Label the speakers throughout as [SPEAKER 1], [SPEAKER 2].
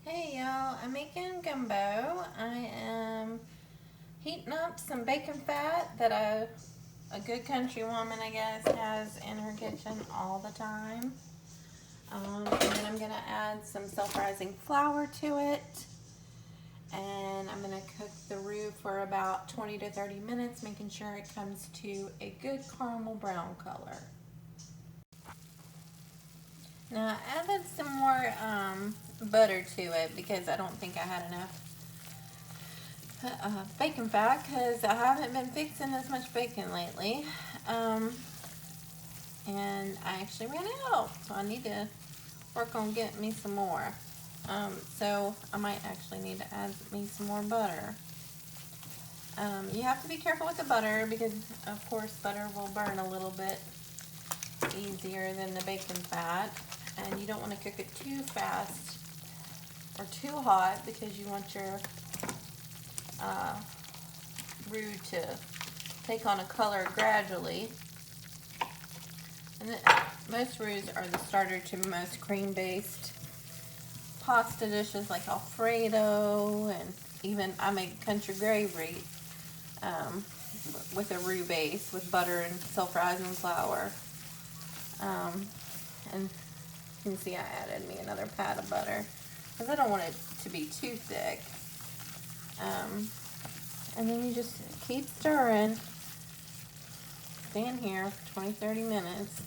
[SPEAKER 1] Hey y'all, I'm making gumbo. I am heating up some bacon fat that a good country woman, I guess, has in her kitchen all the time. And then I'm gonna add some self-rising flour to it. And I'm gonna cook the roux for about 20 to 30 minutes, making sure it comes to a good caramel brown color. Now I added some more butter to it because I don't think I had enough bacon fat because I haven't been fixing as much bacon lately. And I actually ran out, so I need to work on getting me some more. So I might actually need to add me some more butter. You have to be careful with the butter because of course butter will burn a little bit easier than the bacon fat, and you don't want to cook it too fast or too hot because you want your roux to take on a color gradually. And then, most roux are the starter to most cream-based pasta dishes like Alfredo, and even I make country gravy with a roux base with butter and self-rising flour. And you can see I added me another pat of butter because I don't want it to be too thick. And then you just keep stirring. Stand here for 20-30 minutes.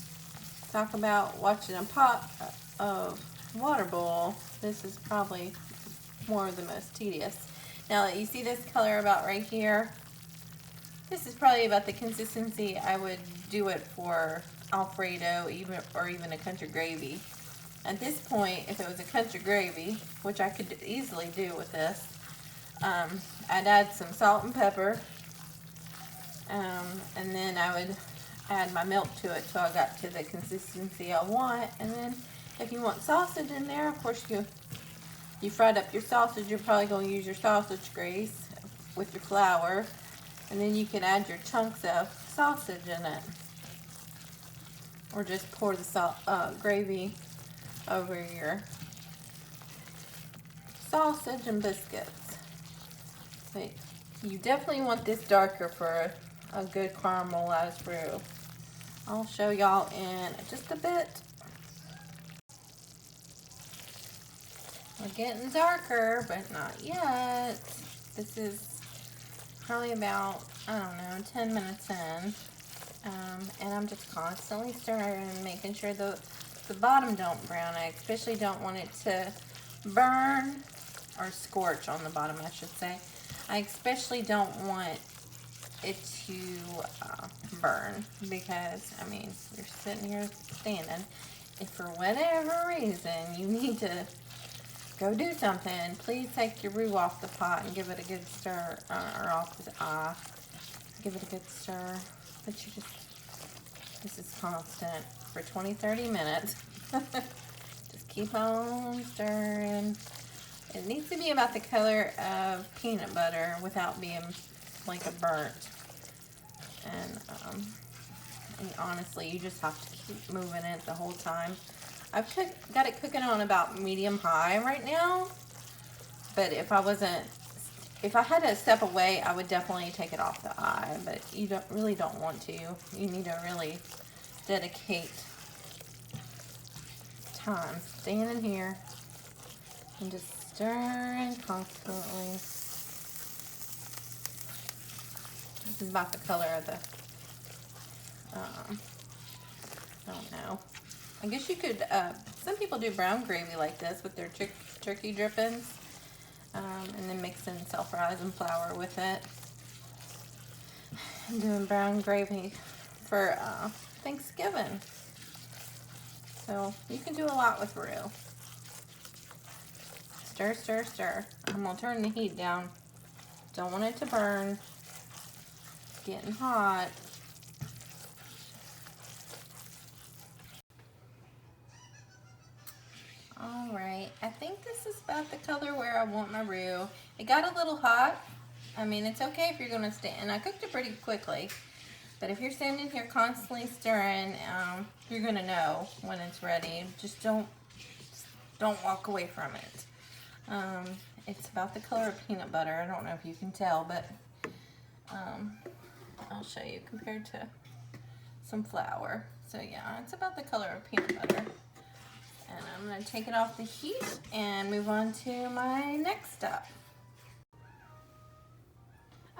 [SPEAKER 1] Talk about watching a pot of water boil. This is probably more of the most tedious. Now you see this color about right here? This is probably about the consistency I would do it for Alfredo or even a country gravy. At this point, if it was a country gravy, which I could easily do with this, I'd add some salt and pepper, and then I would add my milk to it till I got to the consistency I want. And then if you want sausage in there, of course you fried up your sausage, you're probably going to use your sausage grease with your flour, and then you can add your chunks of sausage in it, or just pour the gravy over your sausage and biscuits. But you definitely want this darker for a good caramelized roux. I'll show y'all in just a bit. We're getting darker, but not yet. This is probably about, I don't know, 10 minutes in. And I'm just constantly stirring, making sure the bottom don't brown. I especially don't want it to burn or scorch on the bottom, I should say. I especially don't want it to burn because, I mean, you're sitting here standing. If for whatever reason you need to go do something, please take your roux off the pot and give it a good stir, or off the give it a good stir. But this is constant for 20-30 minutes. Just keep on stirring. It needs to be about the color of peanut butter without being like a burnt. And honestly, you just have to keep moving it the whole time. I've got it cooking on about medium-high right now. But if I had to step away, I would definitely take it off the eye. But you really don't want to. You need to really dedicate time standing here and just stirring constantly. This is about the color of the, I don't know. I guess you could, some people do brown gravy like this with their turkey drippings, and then mix in self-rising flour with it. I'm doing brown gravy for Thanksgiving. So you can do a lot with roux. Stir, stir, stir. I'm going to turn the heat down. Don't want it to burn. It's getting hot. Alright, I think this is about the color where I want my roux. It got a little hot. I mean, it's okay if you're going to stand. And I cooked it pretty quickly. But if you're standing here constantly stirring, you're going to know when it's ready. Just don't walk away from it. It's about the color of peanut butter. I don't know if you can tell, but I'll show you compared to some flour. So yeah, it's about the color of peanut butter. And I'm going to take it off the heat and move on to my next step.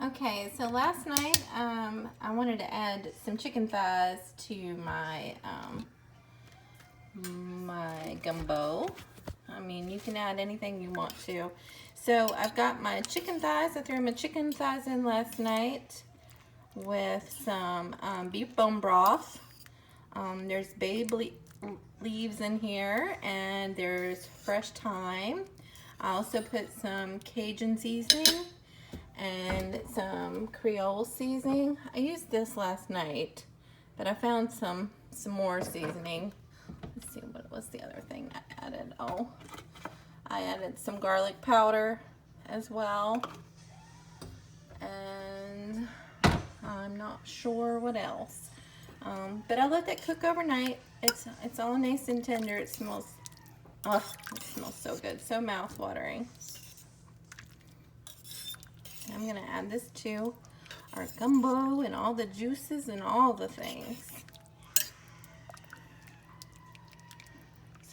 [SPEAKER 1] Okay, so last night I wanted to add some chicken thighs to my my gumbo. I mean, you can add anything you want to. So I've got my chicken thighs. I threw my chicken thighs in last night with some beef bone broth. There's bay leaves in here, and there's fresh thyme. I also put some Cajun seasoning and some Creole seasoning. I used this last night, but I found some more seasoning. Let's see, what was the other thing I added? Oh, I added some garlic powder as well, and I'm not sure what else. But I let that cook overnight. It's all nice and tender. It smells, oh, it smells so good, so mouth-watering. I'm gonna add this to our gumbo and all the juices and all the things.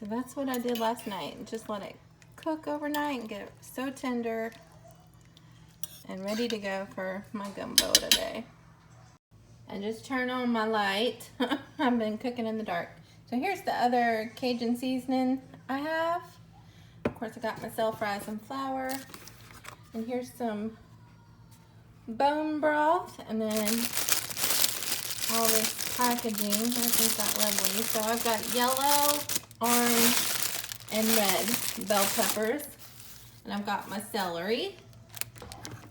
[SPEAKER 1] So that's what I did last night. Just let it cook overnight and get it so tender and ready to go for my gumbo today. And just turn on my light. I've been cooking in the dark. So here's the other Cajun seasoning I have. Of course, I got myself some flour. And here's some bone broth, and then all this packaging. Isn't that lovely? So I've got yellow, orange, and red bell peppers, and I've got my celery,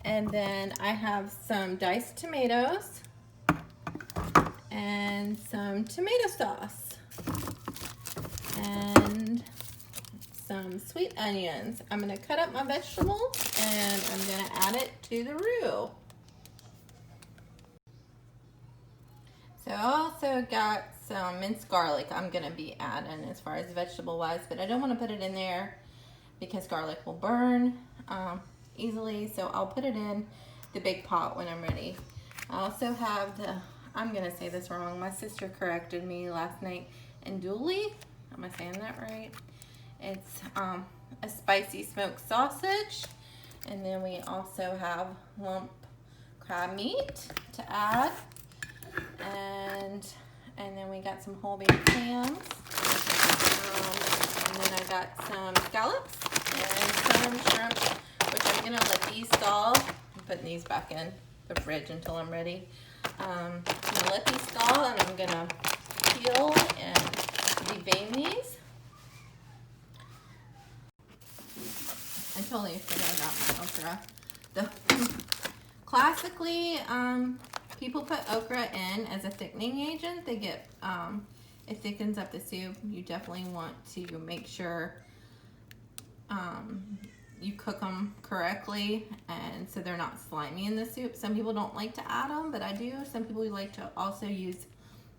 [SPEAKER 1] and then I have some diced tomatoes and some tomato sauce and some sweet onions. I'm going to cut up my vegetables and I'm going to add it to the roux. So I also got some minced garlic I'm going to be adding as far as vegetable wise, but I don't want to put it in there because garlic will burn easily, so I'll put it in the big pot when I'm ready. I also have the, I'm going to say this wrong, my sister corrected me last night, andouille, am I saying that right? It's a spicy smoked sausage, and then we also have lump crab meat to add, and then we got some whole beef hams, and then I got some scallops and some shrimp, which I'm gonna let these thaw. I'm putting these back in the fridge until I'm ready. I'm gonna let these thaw, and I'm gonna peel and devein these. I totally forgot about my okra. Classically, people put okra in as a thickening agent. They get, it thickens up the soup. You definitely want to make sure you cook them correctly, and so they're not slimy in the soup. Some people don't like to add them, but I do. Some people like to also use,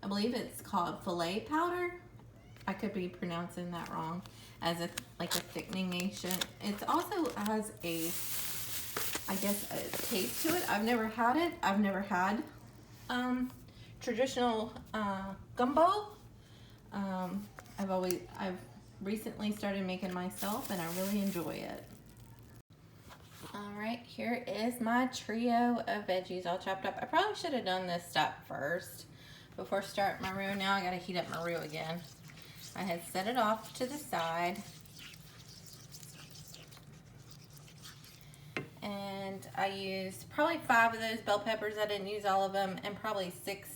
[SPEAKER 1] I believe it's called filet powder. I could be pronouncing that wrong, as a thickening agent. It also has a, I guess, a taste to it. I've never had it. I've never had traditional gumbo. I've recently started making myself, and I really enjoy it. All right, here is my trio of veggies all chopped up. I probably should have done this step first before starting my roux. Now I gotta heat up my roux again. I had set it off to the side, and I used probably 5 of those bell peppers. I didn't use all of them, and probably six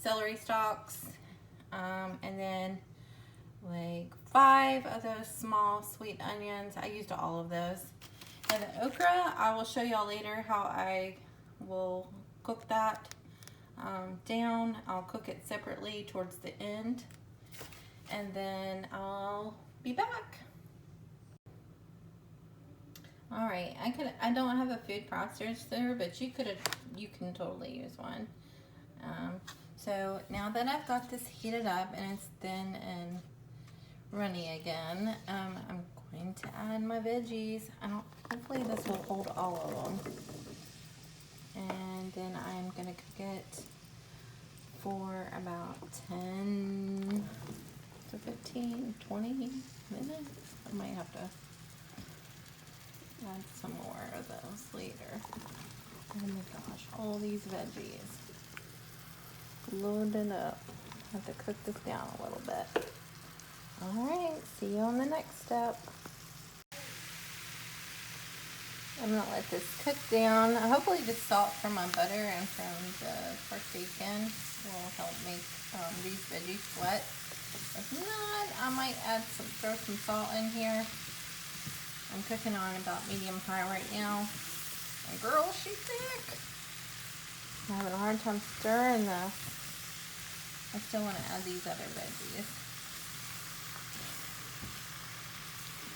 [SPEAKER 1] celery stalks, and then like 5 of those small sweet onions. I used all of those. And the okra, I will show y'all later how I will cook that down. I'll cook it separately towards the end, and then I'll be back. All right, I don't have a food processor, but you can totally use one. So now that I've got this heated up and it's thin and runny again, I'm going to add my veggies. Hopefully this will hold all of them. And then I'm gonna cook it for about 10 to 15, 20 minutes. I might have to add some more of those later. Oh my gosh, all these veggies. Loaded up. I have to cook this down a little bit. Alright, see you on the next step. I'm going to let this cook down. Hopefully the salt from my butter and from the pork bacon will help make these veggies sweat. If not, I might throw some salt in here. I'm cooking on about medium-high right now. And girl, she's thick. I'm having a hard time stirring this. I still want to add these other veggies.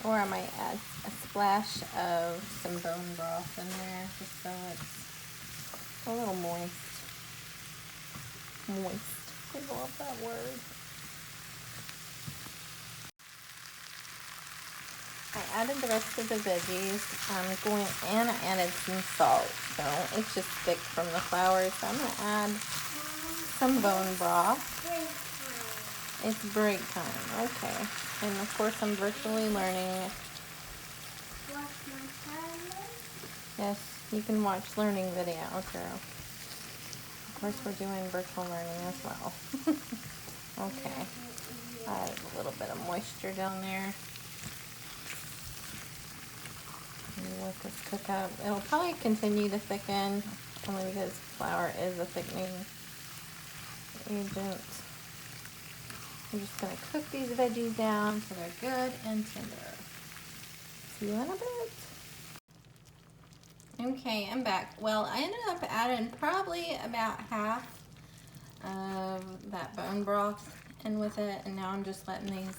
[SPEAKER 1] Or I might add a splash of some bone broth in there just so it's a little moist. Moist. I love that word. I added the rest of the veggies. I added some salt. So it's just thick from the flour. So I'm going to add some bone broth. It's break time. Okay. And of course I'm virtually learning. Yes, you can watch learning videos, girl. Of course we're doing virtual learning as well. Okay. I have a little bit of moisture down there. And let this cook up. It'll probably continue to thicken only because flour is a thickening agent. I'm just going to cook these veggies down so they're good and tender. See you in a bit. Okay, I'm back. Well, I ended up adding probably about half of that bone broth in with it, and now I'm just letting these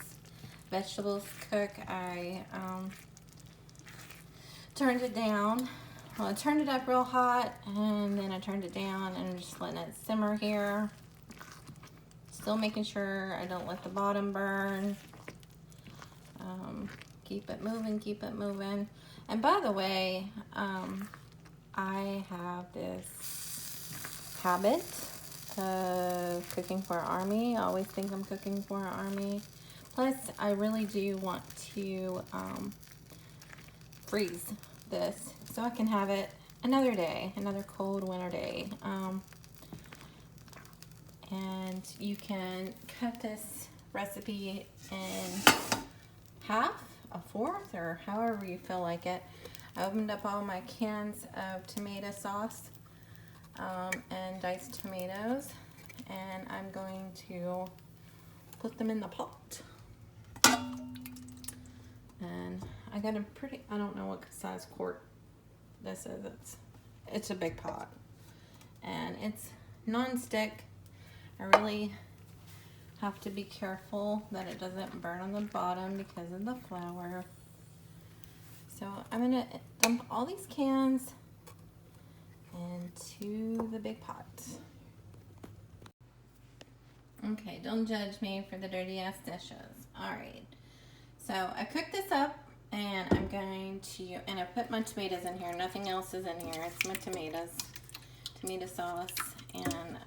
[SPEAKER 1] vegetables cook. I turned it down. Well, I turned it up real hot, and then I turned it down, and I'm just letting it simmer here. Still making sure I don't let the bottom burn. Keep it moving, keep it moving. And by the way, I have this habit of cooking for our army. I always think I'm cooking for our army. Plus, I really do want to freeze this so I can have it another day, another cold winter day. And you can cut this recipe in half, a fourth, or however you feel like it. I opened up all my cans of tomato sauce and diced tomatoes, and I'm going to put them in the pot. And I got a pretty, I don't know what size quart this is. It's a big pot, and it's non-stick. I really have to be careful that it doesn't burn on the bottom because of the flour. So I'm gonna dump all these cans into the big pot. Okay, don't judge me for the dirty ass dishes. All right, so I cooked this up, and I'm going to, and I put my tomatoes in here. Nothing else is in here. It's my tomatoes, tomato sauce, and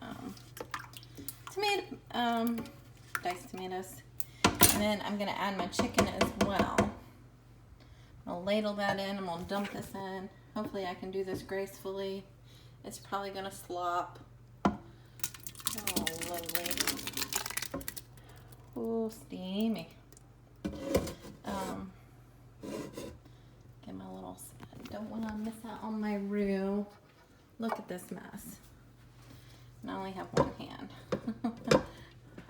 [SPEAKER 1] diced tomatoes. And then I'm gonna add my chicken as well. I'll ladle that in. I'm gonna dump this in. Hopefully I can do this gracefully. It's probably gonna slop. Oh, lovely. Oh, steamy. Get my little, I don't wanna miss out on my roux. Look at this mess. And I only have one hand.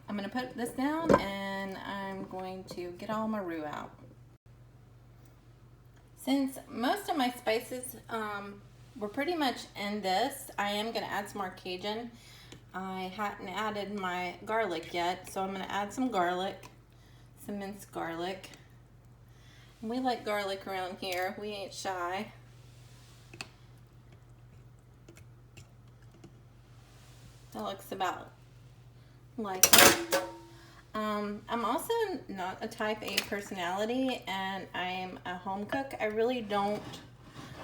[SPEAKER 1] I'm going to put this down, and I'm going to get all my roux out. Since most of my spices were pretty much in this, I am going to add some more Cajun. I hadn't added my garlic yet, so I'm going to add some garlic, some minced garlic. And we like garlic around here. We ain't shy. That looks about like it. I'm also not a type A personality and I'm a home cook. I really don't,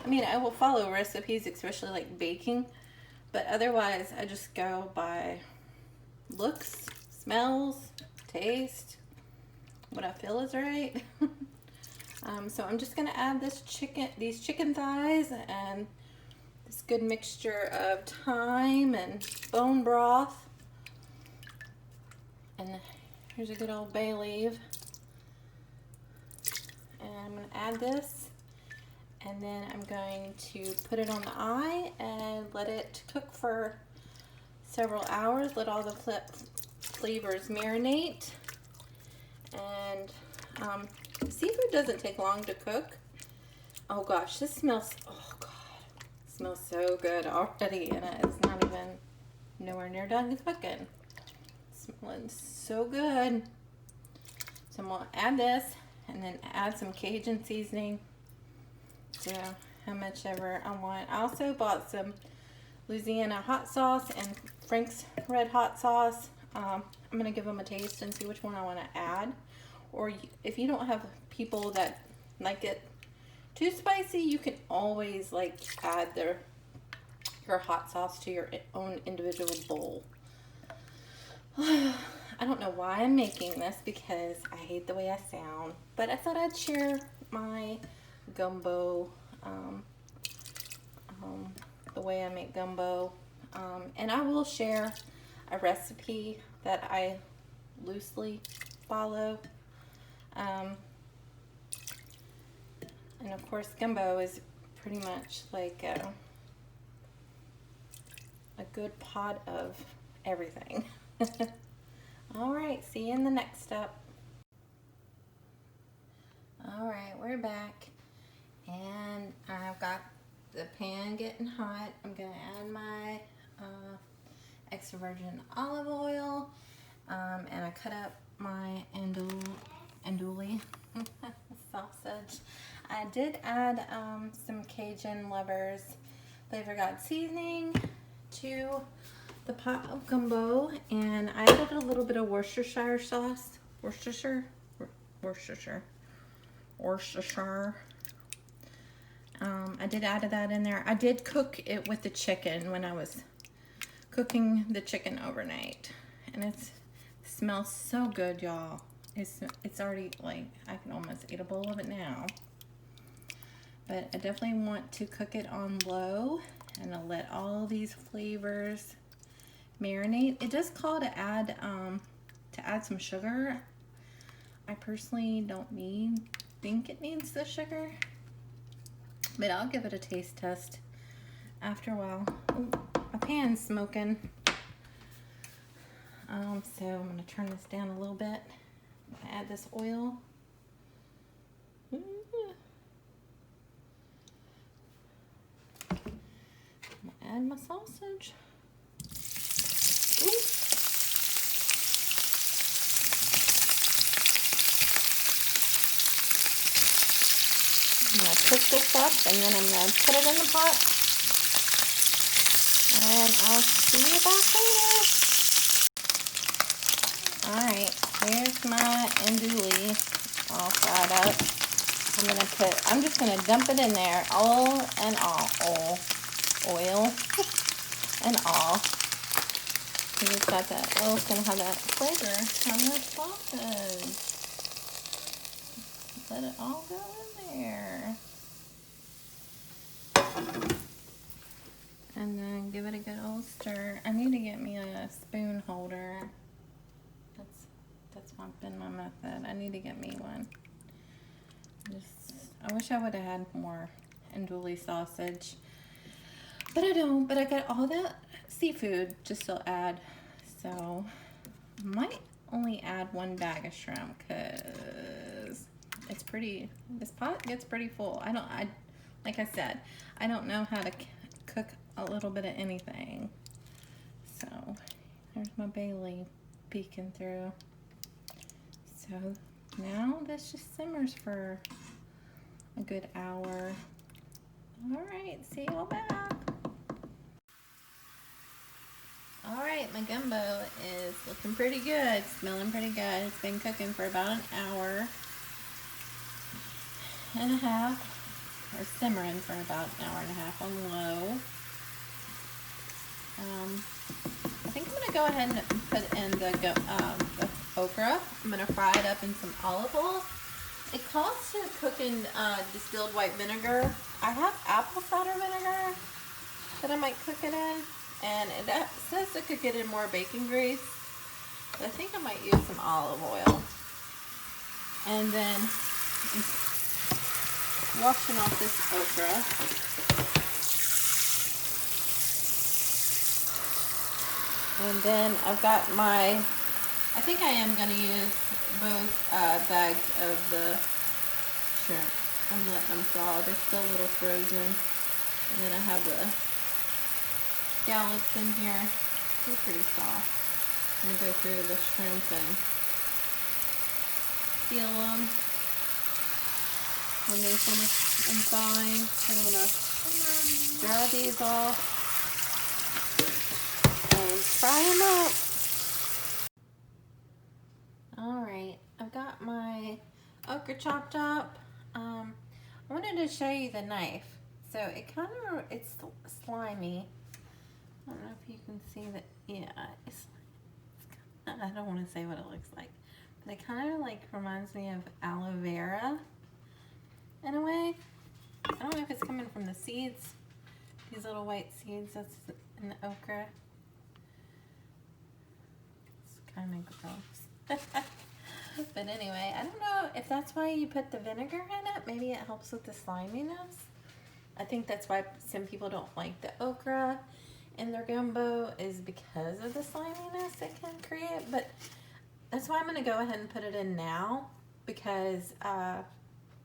[SPEAKER 1] I mean, I will follow recipes, especially like baking, but otherwise I just go by looks, smells, taste, what I feel is right. So I'm just gonna add these chicken thighs and this good mixture of thyme and bone broth. And here's a good old bay leaf. And I'm gonna add this, and then I'm going to put it on the eye and let it cook for several hours. Let all the flavors marinate. And seafood doesn't take long to cook. Oh gosh, this smells, oh God, it smells so good already, and it's not even nowhere near done cooking. It's smelling so good. So I'm gonna add this and then add some Cajun seasoning. So how much ever I want. I also bought some Louisiana hot sauce and Frank's red hot sauce. I'm gonna give them a taste and see which one I want to add. Or if you don't have people that like it too spicy, you can always like add your hot sauce to your own individual bowl. I don't know why I'm making this because I hate the way I sound, but I thought I'd share my gumbo, the way I make gumbo, and I will share a recipe that I loosely follow. And of course, gumbo is pretty much like a good pot of everything. All right, see you in the next step. All right, we're back, and I've got the pan getting hot. I'm gonna add my extra virgin olive oil, and I cut up my andouille sausage. I did add some Cajun Lovers Flavor God seasoning to the pot of gumbo, and I added a little bit of Worcestershire sauce. Worcestershire. I did add that in there. I did cook it with the chicken when I was cooking the chicken overnight, and it smells so good, y'all. It's already like I can almost eat a bowl of it now. But I definitely want to cook it on low and I'll let all these flavors marinate. It does call to add some sugar. I personally don't think it needs the sugar, but I'll give it a taste test after a while. Ooh, my pan's smoking. So I'm gonna turn this down a little bit. I'm gonna add this oil. I'm gonna add my sausage. Ooh. I'm gonna cook this up and then I'm gonna put it in the pot. And I'll see you back later. Alright, here's my andouille all fried up. I'm just gonna dump it in there, oil and all. It's got that oil's gonna have that flavor from the sausage. Let it all go in there. And then give it a good old stir. I need to get me a spoon holder. That's been my method. I need to get me one. I wish I would have had more andouille sausage, but I don't. But I got all that seafood just to add, so I might only add one bag of shrimp because this pot gets pretty full. Like I said, I don't know how to cook a little bit of anything. So there's my bay leaf peeking through. So now this just simmers for a good hour. All right, see y'all back. Alright, my gumbo is looking pretty good, smelling pretty good. It's been cooking for about an hour and a half, or simmering for about an hour and a half on low. I think I'm going to go ahead and put in the okra. I'm going to fry it up in some olive oil. It calls to cook in distilled white vinegar. I have apple cider vinegar that I might cook it in. And it says to cook it in more bacon grease, but I think I might use some olive oil. And then washing off this okra. And then I've got I think I am going to use both bags of the shrimp. I'm letting them thaw. They're still a little frozen. And then I have the scallops in here. They're pretty soft. I'm going to go through the shrimp and peel them when they finish thawing. I'm going to dry these off and fry them up. Alright, I've got my okra chopped up. I wanted to show you the knife. So it's slimy. I don't know if you can see that. Yeah, I don't want to say what it looks like, but it kind of like reminds me of aloe vera in a way. I don't know if it's coming from the seeds, these little white seeds that's in the okra. It's kind of gross. But anyway, I don't know if that's why you put the vinegar in it. Maybe it helps with the sliminess. I think that's why some people don't like the okra in their gumbo, is because of the sliminess it can create. But that's why I'm going to go ahead and put it in now, because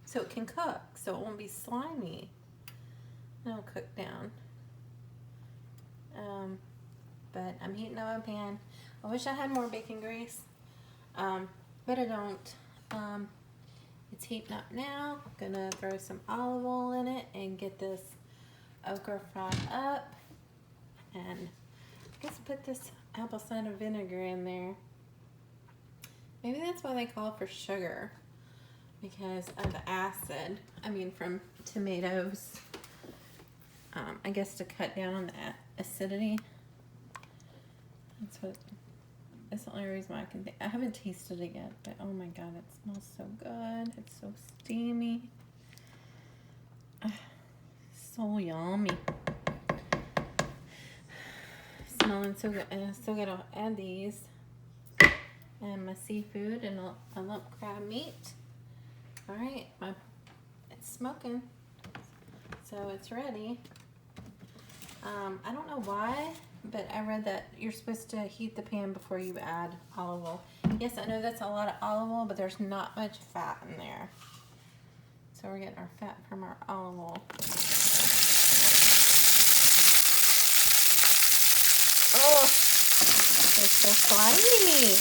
[SPEAKER 1] so it can cook, so it won't be slimy. It'll cook down. But I'm heating up a pan. I wish I had more bacon grease, but I don't. It's heating up now. I'm gonna throw some olive oil in it and get this okra fried up. And I guess put this apple cider vinegar in there. Maybe that's why they call for sugar, because of the acid. I mean, from tomatoes. I guess to cut down on the acidity. That's the only reason why I can think. I haven't tasted it yet, but oh my god, it smells so good. It's so steamy. So yummy. Smelling so good. And I still gotta add these and my seafood and a lump crab meat. Alright, it's smoking, so it's ready. I don't know why, but I read that you're supposed to heat the pan before you add olive oil. Yes, I know that's a lot of olive oil, but there's not much fat in there. So we're getting our fat from our olive oil. Oh, it's so slimy.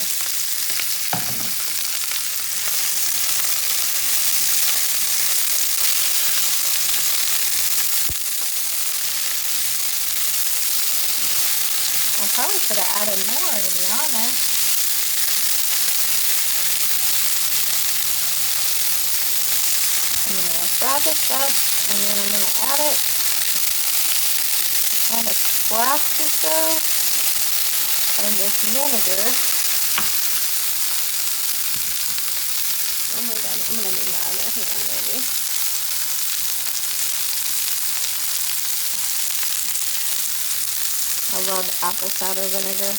[SPEAKER 1] I probably should have added more, to be honest. I'm going to fry this up, and then I'm going to add it. Add a splash or so of this vinegar. Oh my god, I'm going to do my other hand, maybe. I love apple cider vinegar.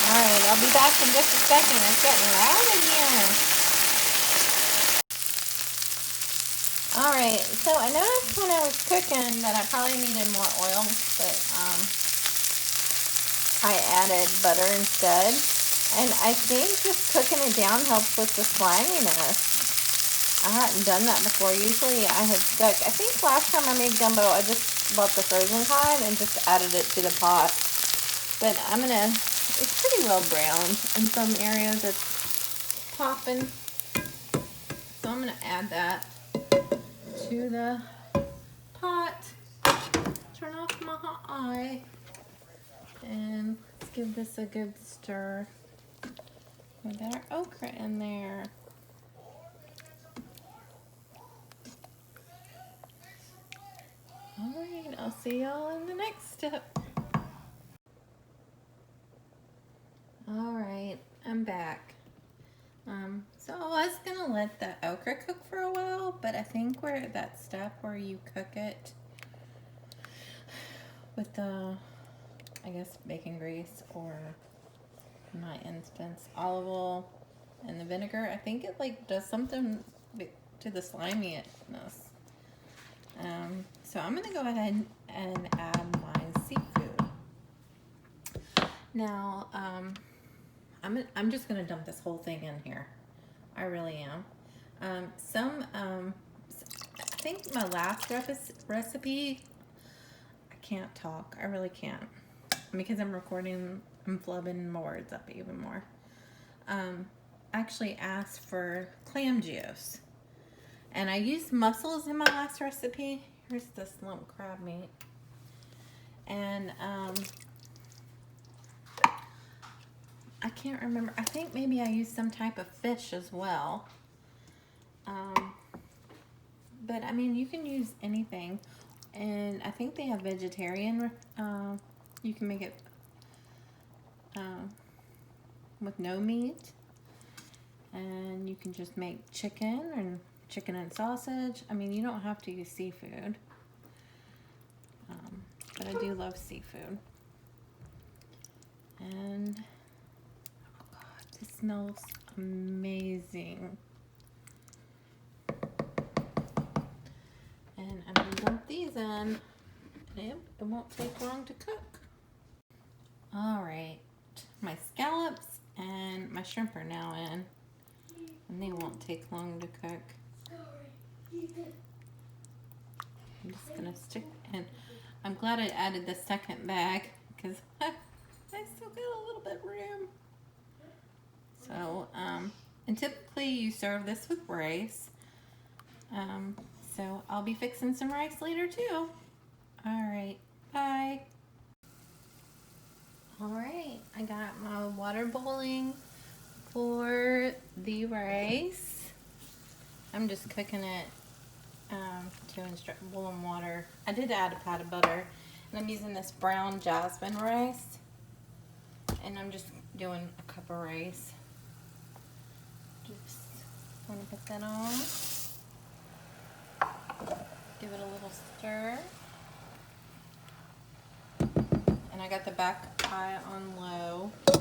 [SPEAKER 1] Alright, I'll be back in just a second. It's getting loud in here. Alright, so I noticed when I was cooking that I probably needed more oil, but I added butter instead. And I think just cooking it down helps with the sliminess. I hadn't done that before. Usually I had stuck, I think last time I made gumbo, I just bought the frozen kind and just added it to the pot. But I'm gonna, it's pretty well browned. In some areas it's popping. So I'm gonna add that to the pot. Turn off my hot eye. And let's give this a good stir. We got our okra in there. Alright, I'll see y'all in the next step. Alright, I'm back. So I was gonna let the okra cook for a while, but I think we're at that step where you cook it with the, I guess, bacon grease, or in my instance, olive oil and the vinegar. I think it like does something to the sliminess. So I'm gonna go ahead and add my seafood. Now, I'm just gonna dump this whole thing in here. I really am. I think my last recipe, I can't talk. I really can't. Because I'm recording, I'm flubbing my words up even more. Actually asked for clam juice. And I used mussels in my last recipe. Here's this lump crab meat. And I can't remember. I think maybe I used some type of fish as well. But I mean, you can use anything. And I think they have vegetarian. You can make it with no meat. And you can just make chicken and chicken and sausage. I mean, you don't have to use seafood. But I do love seafood. And oh God, this smells amazing. And I'm gonna dump these in. It won't take long to cook. All right, my scallops and my shrimp are now in, and they won't take long to cook. I'm just gonna stick in. I'm glad I added the second bag because I still got a little bit of room. So, and typically you serve this with rice. So I'll be fixing some rice later too. All right, bye. All right, I got my water boiling for the rice. I'm just cooking it to boiling water. I did add a pat of butter, and I'm using this brown jasmine rice, and I'm just doing a cup of rice. Just want to put that on. Give it a little stir. And I got the back eye on low. I'm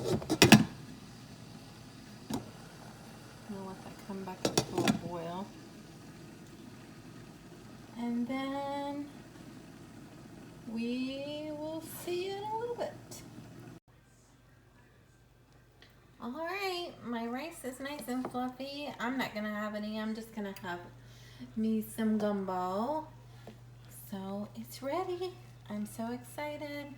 [SPEAKER 1] gonna let that come back up to a boil. And then we will see in a little bit. All right, my rice is nice and fluffy. I'm not gonna have any, I'm just gonna have me some gumbo. So it's ready. I'm so excited.